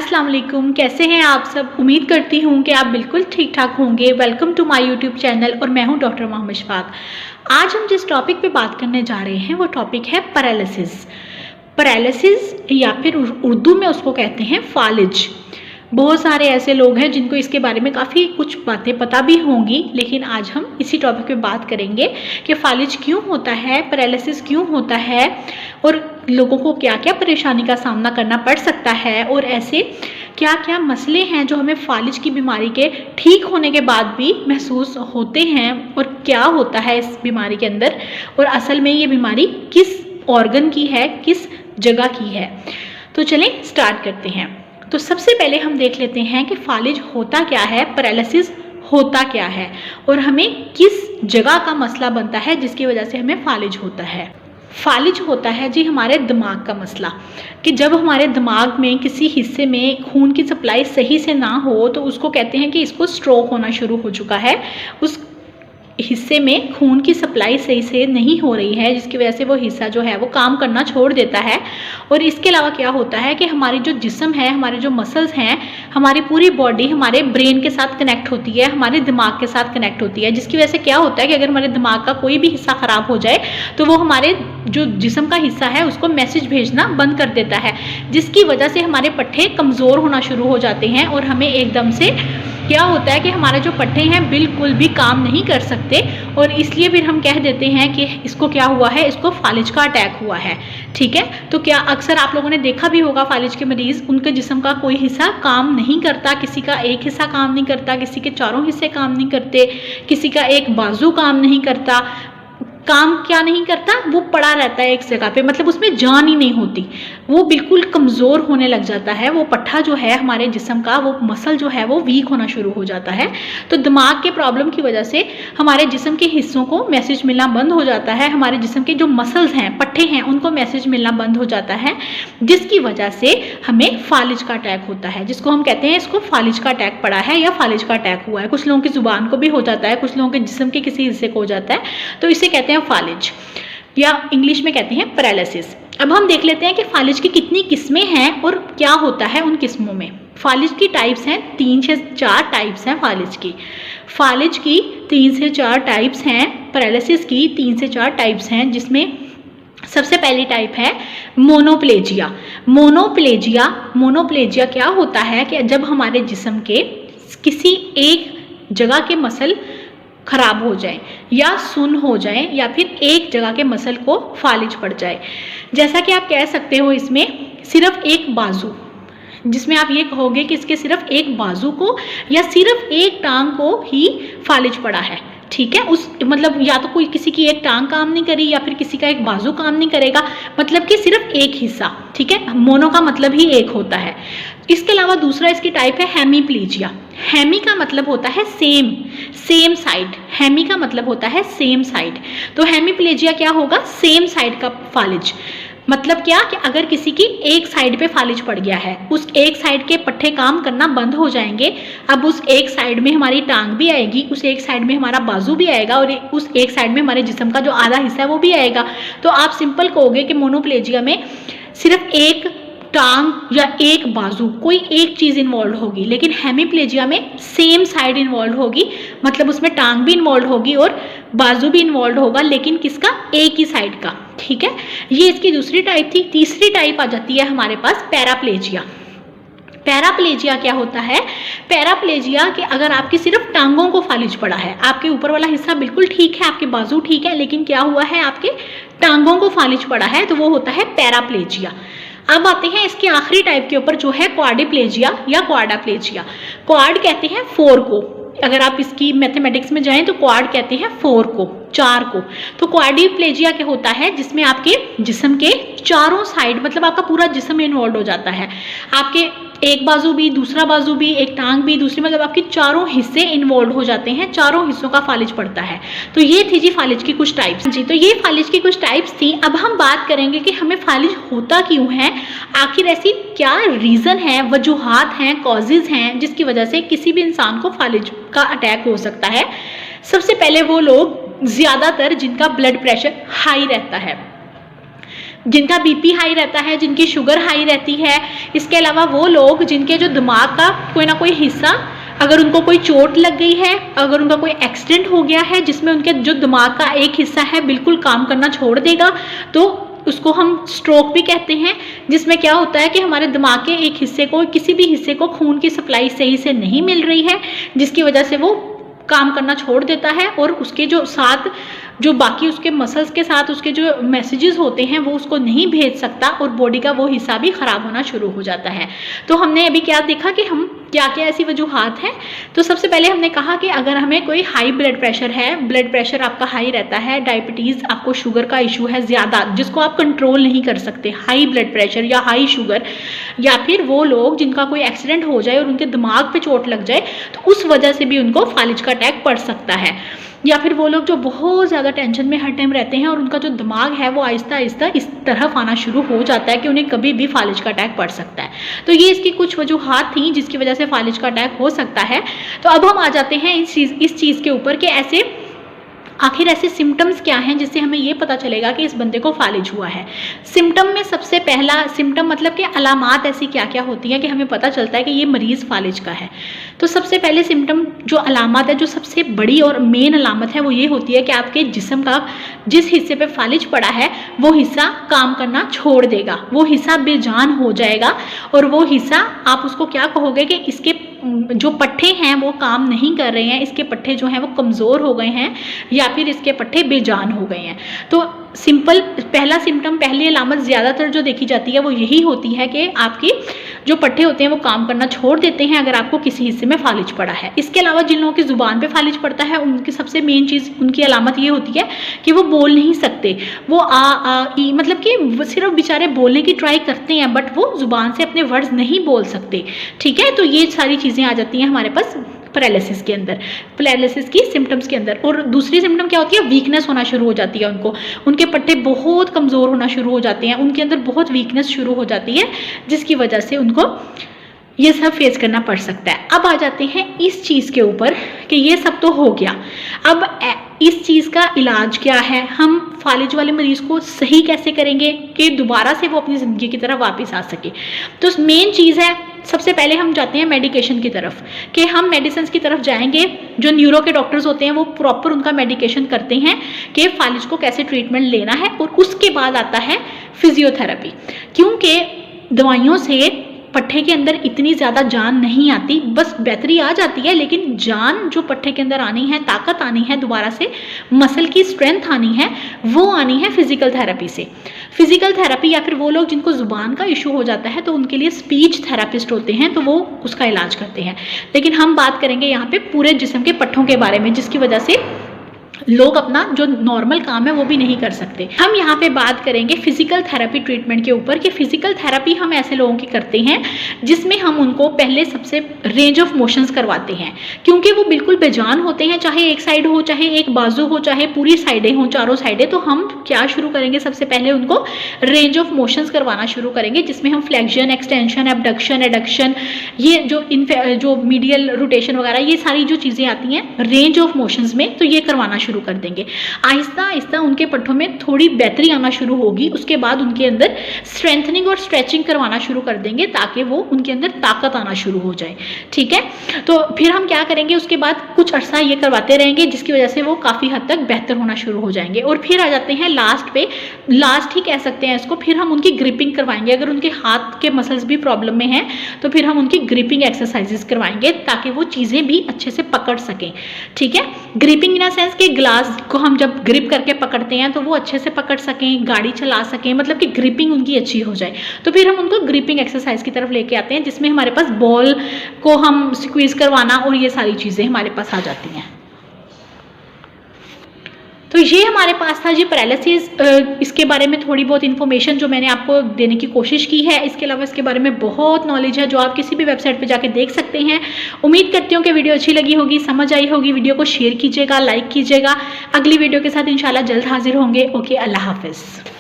अस्सलाम वालेकुम, कैसे हैं आप सब। उम्मीद करती हूँ कि आप बिल्कुल ठीक ठाक होंगे। Welcome to my YouTube channel और मैं हूँ डॉक्टर मोहम्मद शफाक। आज हम जिस टॉपिक पे बात करने जा रहे हैं वो टॉपिक है पैरालिसिस। पैरालिसिस या फिर उर्दू में उसको कहते हैं फालिज। बहुत सारे ऐसे लोग हैं जिनको इसके बारे में काफ़ी कुछ बातें पता भी होंगी, लेकिन आज हम इसी टॉपिक पे बात करेंगे कि फालिज क्यों होता है, पैरालिसिस क्यों होता है और लोगों को क्या क्या परेशानी का सामना करना पड़ सकता है और ऐसे क्या क्या मसले हैं जो हमें फालिज की बीमारी के ठीक होने के बाद भी महसूस होते हैं और क्या होता है इस बीमारी के अंदर और असल में ये बीमारी किस ऑर्गन की है, किस जगह की है। तो चलें स्टार्ट करते हैं। तो सबसे पहले हम देख लेते हैं कि फालिज होता क्या है, पैरालिसिस होता क्या है और हमें किस जगह का मसला बनता है जिसकी वजह से हमें फालिज होता है। फालिज होता है जी हमारे दिमाग का मसला, कि जब हमारे दिमाग में किसी हिस्से में खून की सप्लाई सही से ना हो तो उसको कहते हैं कि इसको स्ट्रोक होना शुरू हो चुका है। उस हिस्से में खून की सप्लाई सही से नहीं हो रही है जिसकी वजह से वो हिस्सा जो है वो काम करना छोड़ देता है। और इसके अलावा क्या होता है कि हमारी जो जिस्म है, हमारे जो मसल्स हैं, हमारी पूरी बॉडी हमारे ब्रेन के साथ कनेक्ट होती है, हमारे दिमाग के साथ कनेक्ट होती है, जिसकी वजह से क्या होता है कि अगर हमारे दिमाग का कोई भी हिस्सा ख़राब हो जाए तो वो हमारे जो जिस्म का हिस्सा है उसको मैसेज भेजना बंद कर देता है, जिसकी वजह से हमारे पट्टे कमज़ोर होना शुरू हो जाते हैं और हमें एकदम से क्या होता है कि हमारे जो पट्टे हैं बिल्कुल भी काम नहीं कर सकते और इसलिए फिर हम कह देते हैं कि इसको क्या हुआ है, इसको फालिज का अटैक हुआ है। ठीक है, तो क्या अक्सर आप लोगों ने देखा भी होगा फालिज के मरीज़, उनके जिस्म का कोई हिस्सा काम नहीं करता, किसी का एक हिस्सा काम नहीं करता, किसी के चारों हिस्से काम नहीं करते, किसी का एक बाजू काम नहीं करता। काम क्या नहीं करता, वो पड़ा रहता है एक जगह पे, मतलब उसमें जान ही नहीं होती, वो बिल्कुल कमज़ोर होने लग जाता है। वो पट्टा जो है हमारे जिस्म का, वो मसल जो है वो वीक होना शुरू हो जाता है। तो दिमाग के प्रॉब्लम की वजह से हमारे जिस्म के हिस्सों को मैसेज मिलना बंद हो जाता है, हमारे जिस्म के जो मसल्स हैं, पट्टे हैं, उनको मैसेज मिलना बंद हो जाता है, जिसकी वजह से हमें फालिज का अटैक होता है, जिसको हम कहते हैं इसको फालिज का अटैक पड़ा है या फालिज का अटैक हुआ है। कुछ लोगों की जुबान को भी हो जाता है, कुछ लोगों के जिस्म के किसी हिस्से को हो जाता है, तो इसे कहते हैं फालिज या इंग्लिश में कहते हैं पैरालिसिस। अब हम देख लेते हैं कि फालिज की कितनी किस्में हैं और क्या होता है उन किस्मों में। फालिज की टाइप्स हैं, 3 से 4 टाइप्स हैं फालिज की। फालिज की 3 से 4 टाइप्स हैं, पैरालिसिस की 3 से 4 टाइप्स हैं, जिसमें सबसे पहली टाइप है मोनोप्लेजिया। मोनोप्लेजिया क्या होता है कि जब हमारे जिस्म के किसी एक जगह के मसल खराब हो जाए या सुन हो जाए या फिर एक जगह के मसल को फालिज पड़ जाए। जैसा कि आप कह सकते हो इसमें सिर्फ एक बाजू, जिसमें आप ये कहोगे कि इसके सिर्फ एक बाजू को या सिर्फ एक टांग को ही फालिज पड़ा है। ठीक है, उस मतलब या तो कोई किसी की एक टांग काम नहीं करी या फिर किसी का एक बाजू काम नहीं करेगा, मतलब कि सिर्फ एक हिस्सा। ठीक है, मोनो का मतलब ही एक होता है। इसके अलावा दूसरा इसकी टाइप है हेमीप्लीजिया। हेमी का मतलब होता है सेम साइड, हेमी का मतलब होता है सेम साइड। तो हेमीप्लेजिया क्या होगा, सेम साइड का फालिज। मतलब क्या कि अगर किसी की एक साइड पे फालिज पड़ गया है, उस एक साइड के पट्टे काम करना बंद हो जाएंगे। अब उस एक साइड में हमारी टांग भी आएगी, उस एक साइड में हमारा बाजू भी आएगा और उस एक साइड में हमारे जिस्म का जो आधा हिस्सा है वो भी आएगा। तो आप सिंपल कहोगे कि मोनोप्लेजिया में सिर्फ एक टांग या एक बाजू, कोई एक चीज़ इन्वॉल्व होगी, लेकिन हेमीप्लेजिया में सेम साइड इन्वॉल्व होगी, मतलब उसमें टांग भी इन्वॉल्व होगी और बाजू भी इन्वॉल्व होगा, लेकिन किसका, एक ही साइड का। ठीक है, ये इसकी दूसरी टाइप थी। तीसरी टाइप आ जाती है हमारे पास पैराप्लेजिया। पैराप्लेजिया क्या होता है, पैराप्लेजिया कि अगर आपकी सिर्फ टांगों को फालिज पड़ा है, आपके ऊपर वाला हिस्सा बिल्कुल ठीक है, आपके बाजू ठीक है, लेकिन क्या हुआ है, आपके टांगों को फालिज पड़ा है, तो वो होता है पैराप्लेजिया। अब आते हैं इसकी आखिरी टाइप के ऊपर जो है क्वाड्रिप्लेजिया या क्वाड्राप्लेजिया। क्वाड कहते हैं 4 को, अगर आप इसकी मैथमेटिक्स में जाएं तो क्वाड कहते हैं 4 को, 4 को। तो क्वाड्रिप्लेजिया क्या होता है, जिसमें आपके जिस्म के चारों साइड, मतलब आपका पूरा जिस्म इन्वॉल्व हो जाता है, आपके एक बाजू भी, दूसरा बाजू भी, एक टांग भी, दूसरी, मतलब आपके चारों हिस्से इन्वॉल्व हो जाते हैं, चारों हिस्सों का फालिज पड़ता है। तो ये थी जी फालिज की कुछ टाइप्स। जी, तो ये फालिज की कुछ टाइप्स थी। अब हम बात करेंगे कि हमें फालिज होता क्यों है, आखिर ऐसी क्या रीज़न है, वजूहात हैं, कॉजेज़ हैं जिसकी वजह से किसी भी इंसान को फालिज का अटैक हो सकता है। सबसे पहले वो लोग ज़्यादातर जिनका ब्लड प्रेशर हाई रहता है, जिनका बीपी हाई रहता है, जिनकी शुगर हाई रहती है, इसके अलावा वो लोग जिनके जो दिमाग का कोई ना कोई हिस्सा, अगर उनको कोई चोट लग गई है, अगर उनका कोई एक्सीडेंट हो गया है जिसमें उनके जो दिमाग का एक हिस्सा है बिल्कुल काम करना छोड़ देगा, तो उसको हम स्ट्रोक भी कहते हैं, जिसमें क्या होता है कि हमारे दिमाग के एक हिस्से को, किसी भी हिस्से को खून की सप्लाई सही से नहीं मिल रही है, जिसकी वजह से वो काम करना छोड़ देता है और उसके जो साथ जो बाकी उसके मसल्स के साथ उसके जो मैसेजेस होते हैं वो उसको नहीं भेज सकता और बॉडी का वो हिस्सा भी ख़राब होना शुरू हो जाता है। तो हमने अभी क्या देखा कि हम क्या क्या ऐसी वजूहात हैं। तो सबसे पहले हमने कहा कि अगर हमें कोई हाई ब्लड प्रेशर है, ब्लड प्रेशर आपका हाई रहता है, डायबिटीज़, आपको शुगर का इशू है ज़्यादा जिसको आप कंट्रोल नहीं कर सकते, हाई ब्लड प्रेशर या हाई शुगर, या फिर वो लोग जिनका कोई एक्सीडेंट हो जाए और उनके दिमाग पे चोट लग जाए तो उस वजह से भी उनको फालिज का अटैक पड़ सकता है, या फिर वो लोग जो बहुत ज़्यादा टेंशन में हर टाइम रहते हैं और उनका जो दिमाग है वो आहिस्ता आहिस्ता इस तरफ आना शुरू हो जाता है कि उन्हें कभी भी फालिज का अटैक पड़ सकता है। तो ये इसकी कुछ वजूहात थी जिसकी वजह से फालिज का अटैक हो सकता है। तो अब हम आ जाते हैं इस चीज़ के ऊपर कि आखिर ऐसे सिम्टम्स क्या हैं जिससे हमें ये पता चलेगा कि इस बंदे को फालिज हुआ है। सिम्टम में सबसे पहला सिम्टम मतलब कि अलामात ऐसी क्या क्या होती हैं कि हमें पता चलता है कि ये मरीज़ फालिज का है। तो सबसे पहले सिम्टम जो अलामत है, जो सबसे बड़ी और मेन अलामत है वो ये होती है कि आपके जिस्म का जिस हिस्से पे फालिज पड़ा है वो हिस्सा काम करना छोड़ देगा, वो हिस्सा बेजान हो जाएगा और वो हिस्सा आप उसको क्या कहोगे कि इसके जो पट्टे हैं वो काम नहीं कर रहे हैं, इसके पट्टे जो हैं वो कमज़ोर हो गए हैं या फिर इसके पट्टे बेजान हो गए हैं। तो सिंपल पहला सिम्टम, पहली अलामत ज़्यादातर जो देखी जाती है वो यही होती है कि आपकी जो पट्टे होते हैं वो काम करना छोड़ देते हैं अगर आपको किसी हिस्से में फालिज पड़ा है। इसके अलावा जिन लोगों की ज़ुबान पे फालिज पड़ता है उनकी सबसे मेन चीज़, उनकी अलामत ये होती है कि वो बोल नहीं सकते, वो ई मतलब कि सिर्फ बेचारे बोलने की ट्राई करते हैं बट वो ज़ुबान से अपने वर्ड्स नहीं बोल सकते। ठीक है, तो ये सारी चीज़ें आ जाती हैं हमारे पास पैरालिसिस के अंदर, पैरालिसिस की सिम्टम्स के अंदर। और दूसरी सिम्टम क्या होती है, वीकनेस होना शुरू हो जाती है उनको, उनके पट्टे बहुत कमज़ोर होना शुरू हो जाते हैं, उनके अंदर बहुत वीकनेस शुरू हो जाती है जिसकी वजह से उनको ये सब फेस करना पड़ सकता है। अब आ जाते हैं इस चीज़ के ऊपर कि ये सब तो हो गया, अब इस चीज़ का इलाज क्या है, हम फालिज वाले मरीज़ को सही कैसे करेंगे कि दोबारा से वो अपनी ज़िंदगी की तरफ वापस आ सके। तो मेन चीज़ है, सबसे पहले हम जाते हैं मेडिकेशन की तरफ कि हम मेडिसिन की तरफ जाएंगे। जो न्यूरो के डॉक्टर्स होते हैं वो प्रॉपर उनका मेडिकेशन करते हैं कि फालिज को कैसे ट्रीटमेंट लेना है, और उसके बाद आता है फिजियोथेरेपी, क्योंकि दवाइयों से पट्टे के अंदर इतनी ज़्यादा जान नहीं आती, बस बेहतरी आ जाती है, लेकिन जान जो पट्टे के अंदर आनी है, ताकत आनी है, दोबारा से मसल की स्ट्रेंथ आनी है, वो आनी है फिजिकल थेरेपी से। फिजिकल थेरेपी या फिर वो लोग जिनको ज़ुबान का इशू हो जाता है तो उनके लिए स्पीच थेरेपिस्ट होते हैं, तो वो उसका इलाज करते हैं। लेकिन हम बात करेंगे यहाँ पे पूरे जिस्म के पट्टों के बारे में, जिसकी वजह से लोग अपना जो नॉर्मल काम है वो भी नहीं कर सकते। हम यहाँ पे बात करेंगे फिजिकल थेरेपी ट्रीटमेंट के ऊपर कि फिजिकल थेरेपी हम ऐसे लोगों की करते हैं जिसमें हम उनको पहले सबसे रेंज ऑफ मोशंस करवाते हैं, क्योंकि वो बिल्कुल बेजान होते हैं, चाहे एक साइड हो, चाहे एक बाजू हो, चाहे पूरी साइडें हों, चारों साइडें। तो हम क्या शुरू करेंगे, सबसे पहले उनको रेंज ऑफ मोशंस करवाना शुरू करेंगे, जिसमें हम फ्लेक्शन, एक्सटेंशन, एबडक्शन, एडक्शन, ये जो मीडियल रोटेशन वगैरह, ये सारी जो चीज़ें आती हैं रेंज ऑफ मोशंस में, तो ये करवाना शुरू कर देंगे। आहिस्ता आहिस्ता उनके पट्टों में थोड़ी बेहतरी आना शुरू होगी, उसके बाद उनके अंदर स्ट्रेंथनिंग और स्ट्रेचिंग करवाना शुरू कर देंगे ताकि वो उनके अंदर ताकत आना शुरू हो जाए। ठीक है, तो फिर हम क्या करेंगे, उसके बाद कुछ अर्सा ये करवाते रहेंगे जिसकी वजह से वो काफ़ी हद तक बेहतर होना शुरू हो जाएंगे। और फिर आ जाते हैं लास्ट पे, लास्ट ही कह सकते हैं इसको, फिर हम उनकी ग्रिपिंग करवाएंगे। अगर उनके हाथ के मसल्स भी प्रॉब्लम में हैं तो फिर हम उनकी ग्रिपिंग एक्सरसाइजेस करवाएंगे ताकि वो चीज़ें भी अच्छे से पकड़ सकें। ठीक है, ग्रिपिंग इन अ सेंस कि ग्लास को हम जब ग्रिप करके पकड़ते हैं तो वो अच्छे से पकड़ सकें, गाड़ी चला सकें, मतलब कि ग्रिपिंग उनकी अच्छी हो जाए। तो फिर हम उनको ग्रिपिंग एक्सरसाइज की तरफ लेके आते हैं जिसमें हमारे पास बॉल को हम स्क्वीज करवाना और ये सारी चीज़ें हमारे पास आ जाती हैं। तो ये हमारे पास था जी पैरालिसिस। इसके बारे में थोड़ी बहुत इन्फॉर्मेशन जो मैंने आपको देने की कोशिश की है। इसके अलावा इसके बारे में बहुत नॉलेज है जो आप किसी भी वेबसाइट पे जाके देख सकते हैं। उम्मीद करती हूँ कि वीडियो अच्छी लगी होगी, समझ आई होगी। वीडियो को शेयर कीजिएगा, लाइक कीजिएगा। अगली वीडियो के साथ इंशाल्लाह जल्द हाजिर होंगे। ओके, अल्लाह हाफिज़।